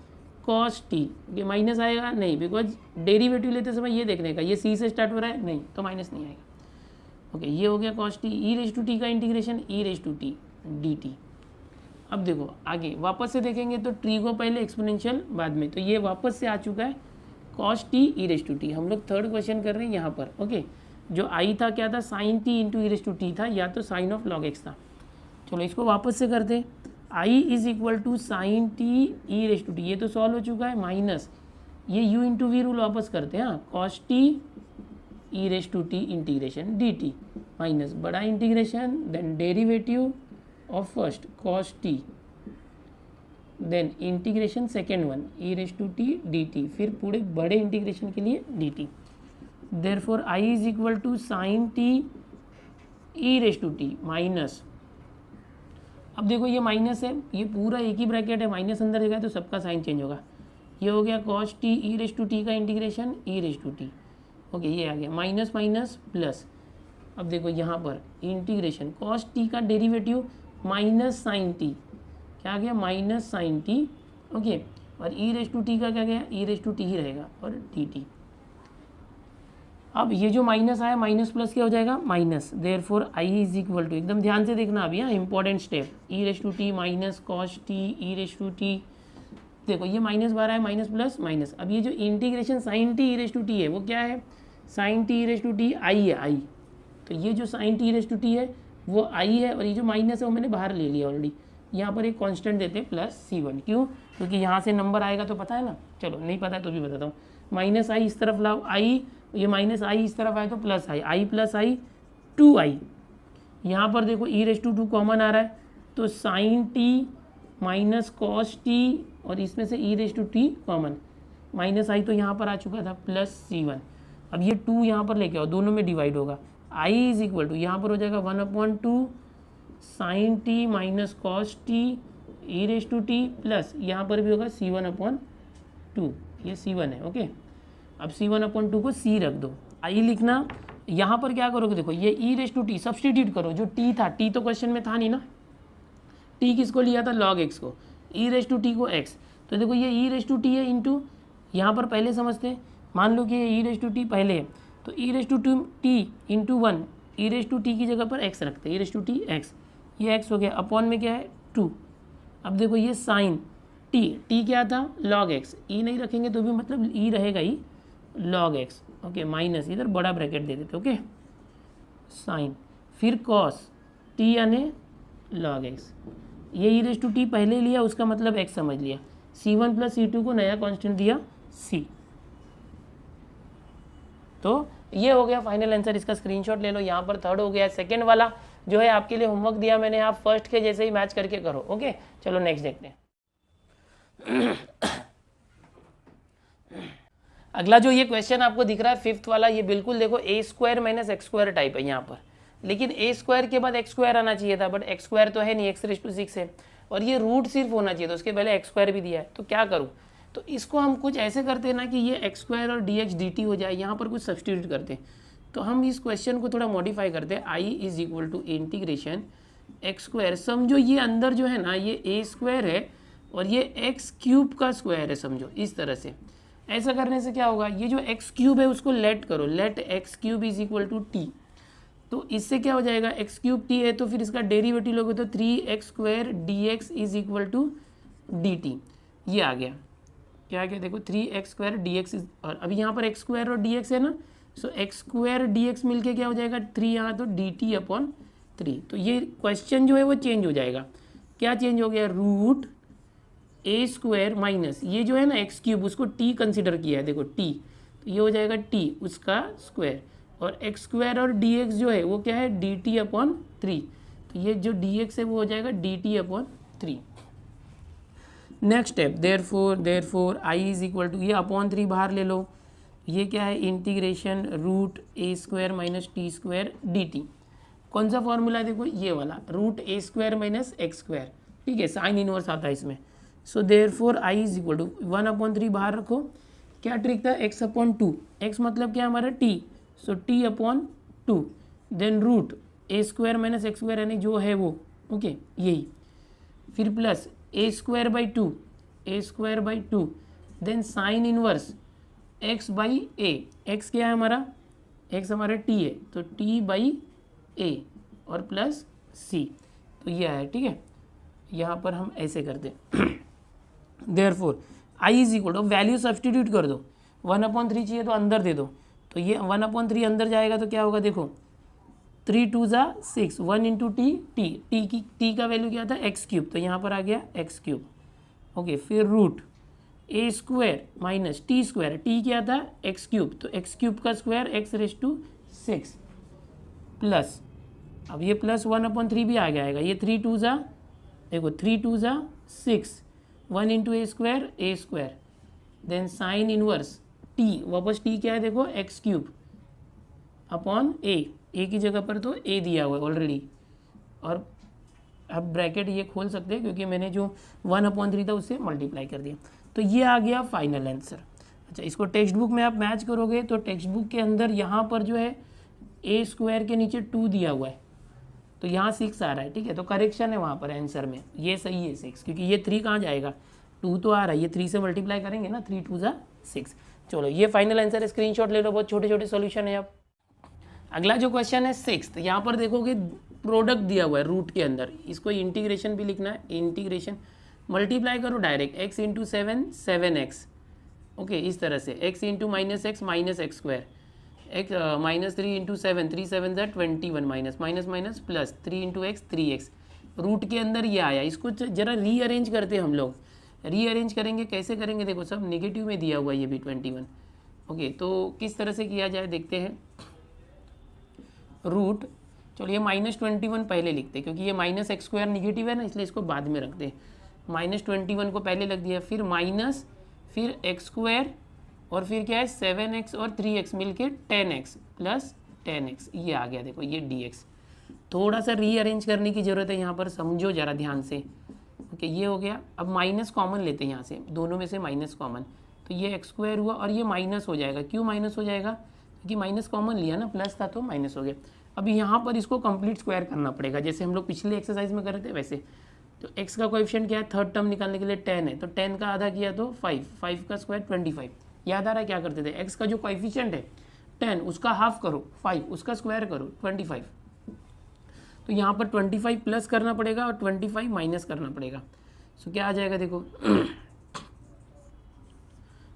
कॉस टी, ये माइनस आएगा नहीं, बिकॉज डेरिवेटिव लेते समय ये देखने का ये सी से स्टार्ट हो रहा है, नहीं तो माइनस नहीं आएगा। ओके, ये हो गया cos t, e raise to t का integration e raise to t dt। अब देखो आगे वापस से देखेंगे तो ट्रीगो पहले एक्सपोनेंशियल बाद में, तो ये वापस से आ चुका है cos t e raise to t. हम लोग थर्ड क्वेश्चन कर रहे हैं यहाँ पर। ओके, जो आई था क्या था, sine t into e raise to t था, या तो साइन ऑफ लॉग एक्स था। चलो इसको वापस से करते हैं, I is equal to sine t e raise to t, ये तो सॉल्व हो चुका है, माइनस ये यू इंटू वी रूल वापस करते हैं, हाँ cos t e raise to t integration d t minus बड़ा integration, then derivative of first cos t, then integration second one e raise to t d t, फिर पूरे बड़े इंटीग्रेशन के लिए d t. Therefore I is equal to sine t e raise to t minus, अब देखो ये माइनस है, ये पूरा एक ही ब्रैकेट है, माइनस अंदर जगह तो सबका साइन चेंज होगा, ये हो गया cos t e raise to t का integration e raise to t. Okay, ये आ गया माइनस माइनस प्लस, अब देखो यहाँ पर इंटीग्रेशन कॉस टी का डेरिवेटिव माइनस साइन टी, क्या आ गया माइनस साइन टी। ओके, और ई रेज़ टू टी का क्या गया, ई रेज़ टू टी ही रहेगा और डी टी। अब ये जो माइनस आया माइनस प्लस क्या हो जाएगा, minus, therefore I is equal to, एकदम ध्यान से देखना अभी, हाँ important step, e raise to t minus cos t e raise to t, देखो ये माइनस बार है, माइनस प्लस माइनस। अब ये जो integration sine t e raise to t है वो क्या है, sine t e raise to t I है, आई, तो ये जो sine t e raise to t है वो आई है, और ये जो माइनस है वो मैंने बाहर ले लिया ऑलरेडी। यहाँ पर एक कांस्टेंट देते हैं +c1, क्यों, क्योंकि यहाँ से नंबर आएगा तो पता है ना, चलो नहीं पता तो भी बताता हूँ, माइनस आई इस तरफ लाओ, आई, ये माइनस आई इस तरफ आए तो प्लस आई प्लस आई 2i, यहाँ पर देखो ई रेज़ टू 2 कॉमन आ रहा है तो sine t minus cos t, और इसमें से e raise to t common, minus I तो यहाँ पर आ चुका था +c1। अब ये 2 यहाँ पर लेके आओ, दोनों में डिवाइड होगा, i इज इक्वल टू यहाँ पर हो जाएगा 1/2 sine t minus cos t e raise to t, plus यहाँ पर भी होगा c1/2, ये c1 है। ओके, अब c1/2 को c रख दो, i लिखना, यहाँ पर क्या करोगे, देखो ये e raise to t substitute करो, जो t था, t तो क्वेश्चन में था नहीं ना, t किसको लिया था, log x को, ई रेज़ टू टी को x, तो देखो ये ई रेज़ टू टी है इंटू, यहाँ पर पहले समझते हैं, मान लो कि ये ई रेज़ टू टी पहले है तो e raise to t into 1, e raise to t की जगह पर x रखते हैं, e raise to t x, ये x हो गया, अपॉन में क्या है 2। अब देखो ये साइन t क्या था log x, e नहीं रखेंगे तो भी मतलब e रहेगा ही log x। ओके, माइनस इधर बड़ा ब्रैकेट दे देते, ओके, साइन, फिर cos t यानी log x, ये ई रेज़ टू टी पहले लिया उसका मतलब x समझ लिया, c1 + c2 को नया कांस्टेंट दिया c। तो ये हो गया फाइनल आंसर, इसका स्क्रीनशॉट ले लो, यहाँ पर थर्ड हो गया। सेकंड वाला जो है आपके लिए होमवर्क दिया मैंने, आप फर्स्ट के जैसे ही मैच करके करो। ओके, चलो नेक्स्ट देखते हैं। अगला जो ये क्वेश्चन आपको दिख रहा है फिफ्थ वाला, ये बिल्कुल देखो a square minus x square type है यहाँ पर, लेकिन ए स्क्वायर के बाद एक्स स्क्वायर आना चाहिए था, बट एक्स स्क्वायर तो है नहीं, एक्स रेज़ टू 6 है, और ये रूट सिर्फ होना चाहिए, तो उसके पहले एक्स स्क्वायर भी दिया है, तो क्या करूँ? तो इसको हम कुछ ऐसे करते हैं ना कि ये एक्स स्क्वायर और डी एक्स डी टी हो जाए, यहाँ पर कुछ सब्सटीट्यूट करते हैं। तो हम इस क्वेश्चन को थोड़ा मॉडिफाई करते हैं, I is equal to integration x square, समझो ये अंदर जो है ना ये ए स्क्वायर है और ये एक्स क्यूब का स्क्वायर है, समझो इस तरह से। ऐसा करने से क्या होगा, ये जो एक्स क्यूब है उसको लेट करो, let x cube is equal to t, तो इससे क्या हो जाएगा, एक्स क्यूब टी है तो फिर इसका डेरिवेटिव लोगे तो 3x square d x is equal to d t, ये आ गया, क्या आ गया देखो 3x स्क्वायर डी एक्स, और अभी यहाँ पर एक्स स्क्वायर और डी एक्स है ना, सो एक्स स्क्वायर डी एक्स मिल के क्या हो जाएगा 3 यहाँ, तो डी टी अपॉन 3, तो ये क्वेश्चन जो है वो चेंज हो जाएगा, क्या चेंज हो गया, रूट ए स्क्वायर माइनस ये जो है ना एक्स क्यूब उसको टी कंसिडर किया है, देखो टी, तो ये हो जाएगा टी उसका स्क्वायर, और एक्स स्क्वायर और डी एक्स जो है वो क्या है डी टी अपॉन 3, तो ये जो डी एक्स है वो हो जाएगा d t upon 3। Next step, therefore I is equal to, ये अपॉन 3 बाहर ले लो, ये क्या है integration root a square minus t square d t, कौन सा फॉर्मूला है देखो ये वाला, root a square minus x square, ठीक है, साइन इनवर्स आता है इसमें। So therefore I is equal to 1/3 बाहर रखो, क्या ट्रिक था, एक्स अपॉन 2, एक्स मतलब क्या हमारा t, so t upon 2, then root a square minus x square यानी जो है वो, ओके यही, फिर plus a square by 2, a square by 2, then sine inverse x by a, x क्या है हमारा, एक्स हमारा टी है तो टी बाई ए और प्लस सी, तो ये है, ठीक है, यहाँ पर हम ऐसे करते हैं। Therefore I is equal to, value substitute कर दो, 1/3 चाहिए तो अंदर दे दो, तो ये 1/3 अंदर जाएगा तो क्या होगा देखो 3 2 ज़ा 6, 1 इंटू टी, टी का वैल्यू क्या था एक्स क्यूब, तो यहाँ पर आ गया एक्स क्यूब, ओके, फिर root a square minus t square, t क्या था एक्स क्यूब, तो एक्स क्यूब का square x raise to 6 plus, अब ये प्लस 1/3 भी आ जाएगा, ये 3 2 ज़ा देखो 3 2 ज़ा 6, 1 into a square, then sine inverse t, वापस टी क्या है देखो एक्स क्यूब अपॉन ए की जगह पर तो ए दिया हुआ है ऑलरेडी, और अब ब्रैकेट ये खोल सकते हैं क्योंकि मैंने जो 1/3 था उससे मल्टीप्लाई कर दिया, तो ये आ गया फाइनल आंसर। अच्छा, इसको टेक्स्ट बुक में आप मैच करोगे तो टेक्स्ट बुक के अंदर यहाँ पर जो है ए स्क्वायर के नीचे 2 दिया हुआ है, तो यहाँ 6 आ रहा है, ठीक है, तो करेक्शन है वहाँ पर आंसर में, ये सही है 6, क्योंकि ये 3 कहाँ जाएगा, 2 तो आ रहा है, ये 3 से मल्टीप्लाई करेंगे ना, 3 2 ज़ा 6। चलो ये फाइनल आंसर है, स्क्रीनशॉट ले लो, बहुत छोटे छोटे सॉल्यूशन है। अब अगला जो क्वेश्चन है 6th, यहाँ पर देखोगे प्रोडक्ट दिया हुआ है रूट के अंदर, इसको इंटीग्रेशन भी लिखना है, इंटीग्रेशन मल्टीप्लाई करो direct, x into 7 7x, okay, इस तरह से x into minus x square, x minus 3 into 7, 3 7 ज़ा 21, minus minus minus plus 3 into x 3x, root के अंदर ये आया, इसको जरा रीअरेंज करते हैं हम लोग, रीअरेंज करेंगे, कैसे करेंगे देखो, सब नेगेटिव में दिया हुआ है ये भी 21, ओके, तो किस तरह से किया जाए देखते हैं। रूट, चलो ये -21 पहले लिखते हैं क्योंकि ये माइनस एक्स स्क्वायर निगेटिव है ना, इसलिए इसको बाद में रखते हैं, -21 को पहले लग दिया, फिर माइनस, फिर एक्स स्क्वायर, और फिर क्या है 7x और 3x मिलके 10x प्लस 10x, ये आ गया देखो ये dx, थोड़ा सा रीअरेंज करने की ज़रूरत है यहाँ पर, समझो ज़रा ध्यान से, ओके, ये हो गया। अब माइनस कॉमन लेते हैं यहाँ से, दोनों में से माइनस कॉमन, तो ये एक्स स्क्वायर हुआ और ये माइनस हो जाएगा, क्यों माइनस हो जाएगा, क्योंकि माइनस कॉमन लिया ना, प्लस था तो माइनस हो गया। अब यहाँ पर इसको कंप्लीट स्क्वायर करना पड़ेगा, जैसे हम लोग पिछले एक्सरसाइज में कर रहे थे वैसे, तो x का कोएफिशिएंट क्या है, थर्ड टर्म निकालने के लिए 10 है, तो 10 का आधा किया तो 5 का स्क्वायर 25, याद आ रहा है क्या करते थे, x का जो कोएफिशिएंट है 10 उसका हाफ करो 5, उसका स्क्वायर करो 25, तो यहाँ पर 25 प्लस करना पड़ेगा और 25 माइनस करना पड़ेगा, सो क्या आ जाएगा देखो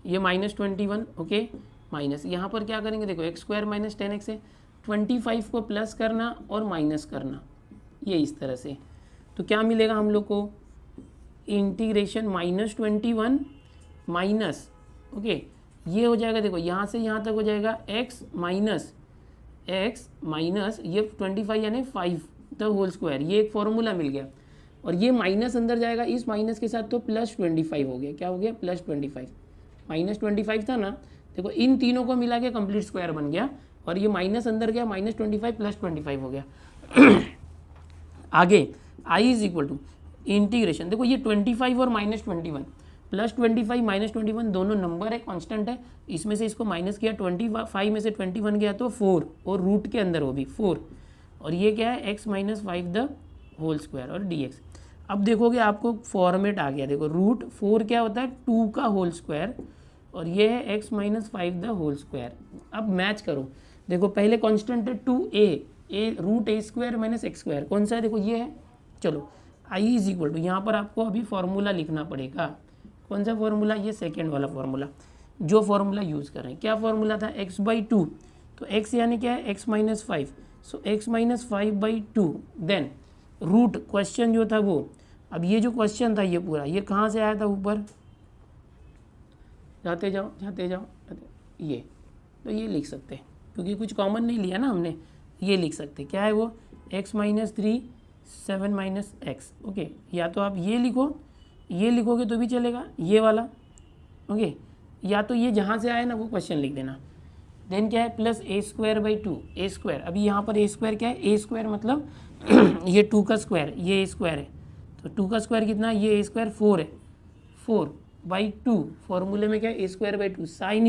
ये -21, ओके, माइनस, यहाँ पर क्या करेंगे देखो एक्स स्क्वायर माइनस 10x है, 25 को प्लस करना और माइनस करना, ये इस तरह से, तो क्या मिलेगा हम लोग को, इंटीग्रेशन -21 माइनस, ओके, ये हो जाएगा देखो यहाँ से यहाँ तक हो जाएगा x माइनस ये 25 यानी 5 द होल स्क्वायर, ये एक फॉर्मूला मिल गया, और ये माइनस अंदर जाएगा इस माइनस के साथ तो +25 हो गया, क्या हो गया +25, -25 था ना, देखो इन तीनों को मिला के कंप्लीट स्क्वायर बन गया, और ये माइनस अंदर गया, -25 + 25 हो गया। आगे i is equal to integration, देखो ये 25 और -21 +25 -21 दोनों नंबर है, कांस्टेंट है, इसमें से इसको माइनस किया, 25 में से 21 गया तो 4, और रूट के अंदर वो भी 4, और ये क्या है x - 5 द होल स्क्वायर और dx। अब देखोगे आपको फॉर्मेट आ गया, देखो √4 क्या होता है 2 का होल स्क्वायर, और ये है x - 5 द होल स्क्वायर। अब मैच करो, देखो पहले कांस्टेंट है 2a, √a² - x², कौन सा है, देखो ये है। चलो i इज इक्वल टू, यहाँ पर आपको अभी फॉर्मूला लिखना पड़ेगा, कौन सा फॉर्मूला, ये सेकेंड वाला फॉर्मूला, जो फॉर्मूला यूज़ कर रहे हैं। क्या फॉर्मूला था, x/2, तो x यानी क्या है x - 5, सो x - 5/2, देन रूट क्वेश्चन जो था वो, अब ये जो क्वेश्चन था ये पूरा, ये कहाँ से आया था, ऊपर जाते जाओ ये, तो ये लिख सकते हैं क्योंकि कुछ कॉमन नहीं लिया ना हमने, ये लिख सकते क्या है वो, x - 3 7 - x। ओके, या तो आप ये लिखो, ये लिखोगे तो भी चलेगा, ये वाला, ओके, या तो ये जहाँ से आए ना वो क्वेश्चन लिख देना। देन क्या है, +a² / 2 a², अभी यहाँ पर a² क्या है, a² मतलब ये 2 का स्क्वायर, ये a² है, तो 2 का स्क्वायर कितना है, ये a² 4 है, 4/2, फॉर्मूले में क्या है a² / 2, sine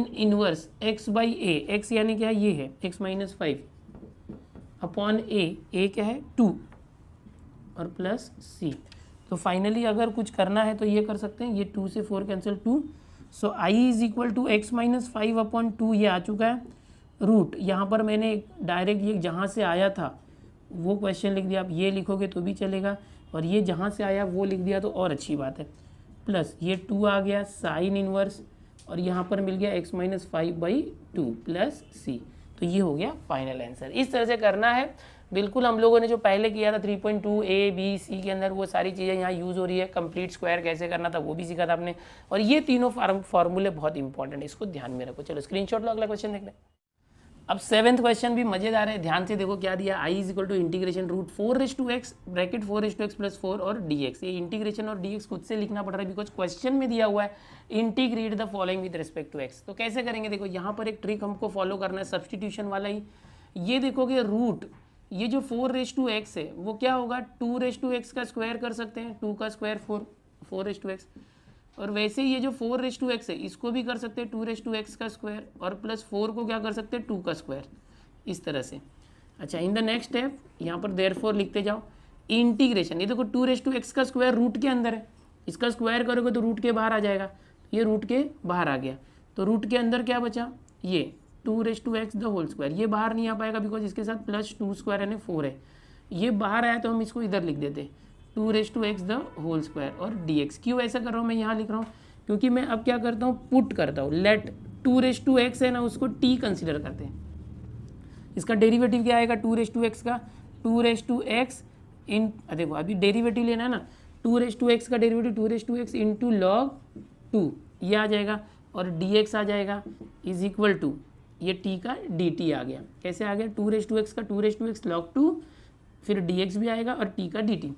inverse x/a, x यानी क्या है, ये है x - 5 अपॉन a क्या है 2 और प्लस c। तो फाइनली अगर कुछ करना है तो ये कर सकते हैं, ये 2 से 4 cancel 2, so i is equal to x - 5 upon 2, ये आ चुका है। रूट यहाँ पर मैंने डायरेक्ट ये जहाँ से आया था वो क्वेश्चन लिख दिया, आप ये लिखोगे तो भी चलेगा, और ये जहाँ से आया वो लिख दिया तो और अच्छी बात है। प्लस ये 2 आ गया साइन इनवर्स, और यहाँ पर मिल गया x - 5/2 प्लस c, तो ये हो गया फाइनल आंसर। इस तरह से करना है, बिल्कुल हम लोगों ने जो पहले किया था 3.2 A B C के अंदर वो सारी चीज़ें यहाँ यूज़ हो रही है। कंप्लीट स्क्वायर कैसे करना था वो भी सीखा था आपने, और ये तीनों फार्मूले बहुत इंपॉर्टेंट है, इसको ध्यान में रखो। चलो स्क्रीनशॉट लो, अगला क्वेश्चन देख लें। अब 7th क्वेश्चन भी मजेदार है, ध्यान से देखो क्या दिया, i is equal to integration √4x bracket 4x + 4 और dx। ये इंटीग्रेशन और dx खुद से लिखना पड़ रहा है बिकॉज क्वेश्चन में दिया हुआ है integrate the following with respect to x। तो कैसे करेंगे, देखो यहाँ पर एक ट्रिक हमको फॉलो करना है, सब्सटीट्यूशन वाला ही। ये देखोगे रूट, ये जो 4x है वो क्या होगा, 2x का स्क्वायर कर सकते हैं, 2 का स्क्वायर 4x, और वैसे ये जो 4x है इसको भी कर सकते हैं 2x का स्क्वायर, और प्लस 4 को क्या कर सकते हैं 2 का स्क्वायर, इस तरह से। अच्छा, इन द नेक्स्ट स्टेप यहाँ पर देयरफॉर लिखते जाओ, इंटीग्रेशन, ये देखो 2x का स्क्वायर रूट के अंदर है, इसका स्क्वायर करोगे तो रूट के बाहर आ जाएगा, ये रूट के बाहर आ गया, तो रूट के अंदर क्या बचा, ये 2x द होल स्क्वायर, ये बाहर नहीं आ पाएगा बिकॉज इसके साथ +2² यानी 4 है, ये बाहर आया तो हम इसको इधर लिख देते 2x द होल स्क्वायर और dx। क्यों ऐसा कर रहा हूँ मैं, यहाँ लिख रहा हूँ क्योंकि मैं अब क्या करता हूँ, पुट करता हूँ, लेट 2x है ना उसको t कंसिडर करते हैं, इसका डेरिवेटिव क्या आएगा 2x का, 2x इन, देखो अभी डेरिवेटिव लेना है ना, 2x का डेरिवेटिव 2x इंटू log 2 ये आ जाएगा, और dx आ जाएगा इज इक्वल टू ये t का dt आ गया। कैसे आ गया, 2x का 2x log 2, फिर dx भी आएगा और t का dt।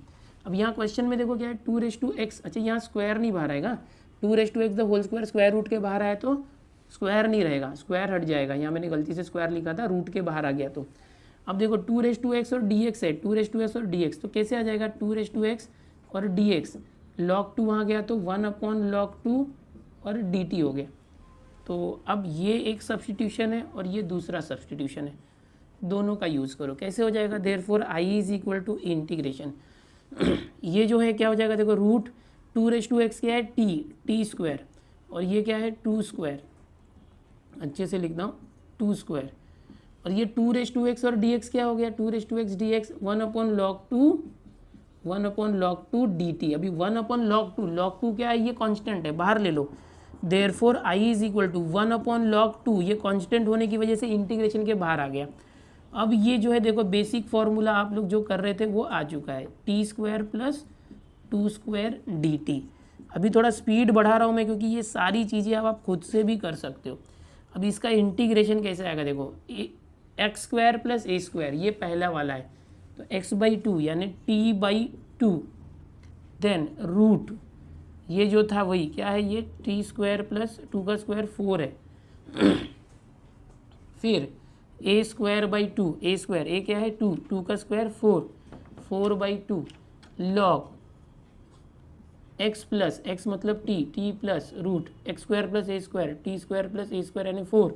अब यहाँ क्वेश्चन में देखो क्या है 2x, अच्छा यहाँ स्क्वायर नहीं बाहर आएगा, 2x the whole square square root के बाहर आया तो स्क्वायर नहीं रहेगा, स्क्वायर हट जाएगा, यहाँ मैंने गलती से स्क्वायर लिखा था, रूट के बाहर आ गया तो। अब देखो 2x और dx है, 2x और dx, तो कैसे आ जाएगा 2x और dx, log 2 वहाँ गया तो 1/log 2 और dt हो गया। तो अब ये एक सब्सटीट्यूशन है और ये दूसरा सब्सटीट्यूशन है, दोनों का यूज़ करो। कैसे हो जाएगा, therefore i is equal to integration, ये जो है क्या हो जाएगा, देखो रूट 2x क्या है t², और ये क्या है 2², अच्छे से लिखता हूँ 2², और ये 2x और dx क्या हो गया 2x dx 1/log 2 dt। अभी 1/log 2 क्या है, ये कांस्टेंट है, बाहर ले लो, therefore i is equal to 1/log 2, ये कांस्टेंट होने की वजह से इंटीग्रेशन के बाहर आ गया। अब ये जो है देखो बेसिक फॉर्मूला आप लोग जो कर रहे थे वो आ चुका है, t² + 2² dt। अभी थोड़ा स्पीड बढ़ा रहा हूँ मैं क्योंकि ये सारी चीज़ें अब आप खुद से भी कर सकते हो। अब इसका इंटीग्रेशन कैसे आएगा, देखो x² + a², ये पहला वाला है तो x/2 यानी t/2, देन रूट ये जो था वही क्या है, ये टी स्क्वायर प्लस 2 का स्क्वायर 4 है। फिर a square by 2, a square a क्या है 2, 2 का square 4, 4/2 log x plus x मतलब t plus root x square plus a square t square plus a square यानी 4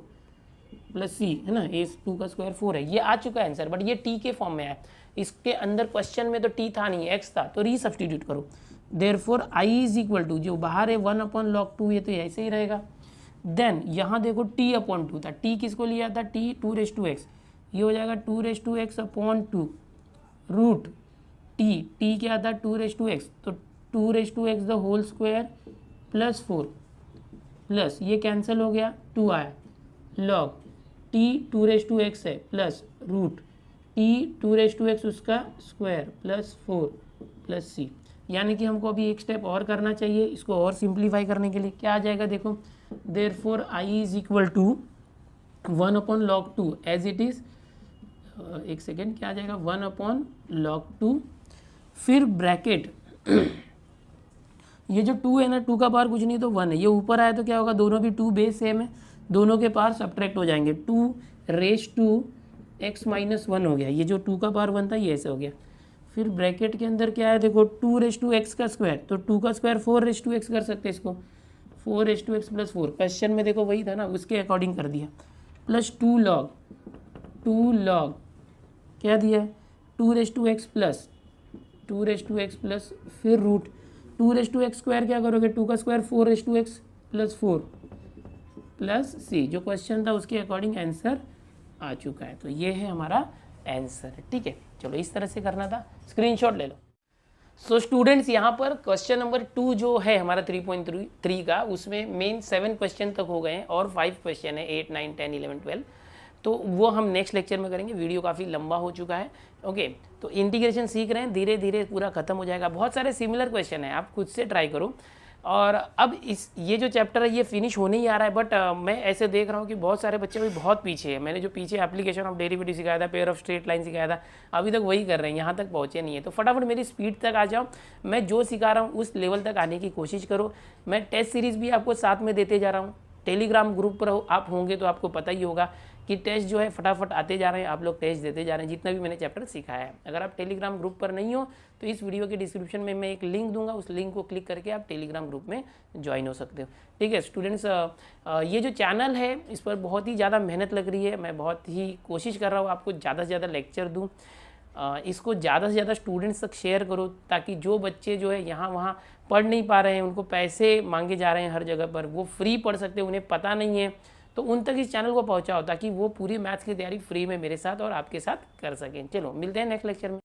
प्लस सी है ना, ए 2 का स्क्वायर 4 है। ये आ चुका है आंसर, बट ये टी के फॉर्म में है। इसके अंदर क्वेश्चन में तो टी था नहीं, एक्स था, तो री सब्सटीट्यूट करो। Therefore I is equal to, जो बाहर है 1/log 2, ये तो ऐसे ही रहेगा। देन यहाँ देखो t/2 था, t किसको लिया था, t 2x, ये हो जाएगा 2x/2 रूट t क्या था 2x, तो 2x the whole square plus 4 plus ये कैंसिल हो गया 2 आया लॉग t 2x है प्लस रूट t 2x उसका स्क्वायर प्लस 4 प्लस सी। यानी कि हमको अभी एक स्टेप और करना चाहिए, इसको और सिंप्लीफाई करने के लिए क्या आ जाएगा देखो, therefore i is equal to 1/log 2 as it is, एक सेकेंड क्या आ जाएगा 1/log 2, फिर ब्रैकेट ये जो 2 है ना, 2 का पावर कुछ नहीं तो 1 है, ये ऊपर आया तो क्या होगा, दोनों भी 2 बेस सेम है, दोनों के पावर सब्ट्रैक्ट हो जाएंगे, 2x-1 हो गया, ये जो 2 का पावर 1 था ये ऐसे हो गया। फिर ब्रैकेट के अंदर क्या है देखो 2x का स्क्वायर, तो 2 का स्क्वायर 4x कर सकते हैं इसको, 4x प्लस 4, क्वेश्चन में देखो वही था ना, उसके अकॉर्डिंग कर दिया, प्लस 2 लॉग क्या दिया है 2x प्लस 2x प्लस फिर रूट 2x स्क्वायर क्या करोगे, 2 का स्क्वायर 4x प्लस 4 प्लस सी, जो क्वेश्चन था उसके अकॉर्डिंग आंसर आ चुका है। तो ये है हमारा आंसर, ठीक है। चलो इस तरह से करना था, स्क्रीनशॉट ले लो। सो स्टूडेंट्स यहाँ पर क्वेश्चन नंबर 2 जो है हमारा 3.3 का, उसमें मेन 7 क्वेश्चन तक हो गए हैं और 5 क्वेश्चन है 8, 9, 10, 11, 12, तो वो हम नेक्स्ट लेक्चर में करेंगे। वीडियो काफ़ी लंबा हो चुका है, ओके। तो इंटीग्रेशन सीख रहे हैं, धीरे धीरे पूरा खत्म हो जाएगा। बहुत सारे सिमिलर क्वेश्चन हैं, आप खुद से ट्राई करो। और अब ये जो चैप्टर है ये फिनिश होने ही आ रहा है, बट मैं ऐसे देख रहा हूँ कि बहुत सारे बच्चे अभी बहुत पीछे हैं। मैंने जो पीछे एप्लीकेशन ऑफ डेरिवेटिव सिखाया था, पेयर ऑफ स्ट्रेट लाइन सिखाया था, अभी तक वही कर रहे हैं, यहाँ तक पहुँचे नहीं है। तो फटाफट मेरी स्पीड तक आ जाओ, मैं जो सिखा रहा हूँ उस लेवल तक आने की कोशिश करो। मैं टेस्ट सीरीज़ भी आपको साथ में देते जा रहा हूँ। टेलीग्राम ग्रुप पर आप होंगे तो आपको पता ही होगा कि टेस्ट जो है फटाफट आते जा रहे हैं, आप लोग टेस्ट देते जा रहे हैं जितना भी मैंने चैप्टर सिखाया है। अगर आप टेलीग्राम ग्रुप पर नहीं हो तो इस वीडियो के डिस्क्रिप्शन में मैं एक लिंक दूंगा, उस लिंक को क्लिक करके आप टेलीग्राम ग्रुप में ज्वाइन हो सकते हो, ठीक है। स्टूडेंट्स, ये जो चैनल है इस पर बहुत ही ज़्यादा मेहनत लग रही है, मैं बहुत ही कोशिश कर रहा हूँ आपको ज़्यादा से ज़्यादा लेक्चर दूँ, इसको ज़्यादा से ज़्यादा स्टूडेंट्स तक शेयर करो, ताकि जो बच्चे जो है यहाँ वहाँ पढ़ नहीं पा रहे हैं, उनको पैसे मांगे जा रहे हैं हर जगह पर, वो फ्री पढ़ सकते हैं, उन्हें पता नहीं है, तो उन तक इस चैनल को पहुँचाओ ताकि वो पूरी मैथ्स की तैयारी फ्री में मेरे साथ और आपके साथ कर सकें। चलो मिलते हैं नेक्स्ट लेक्चर में।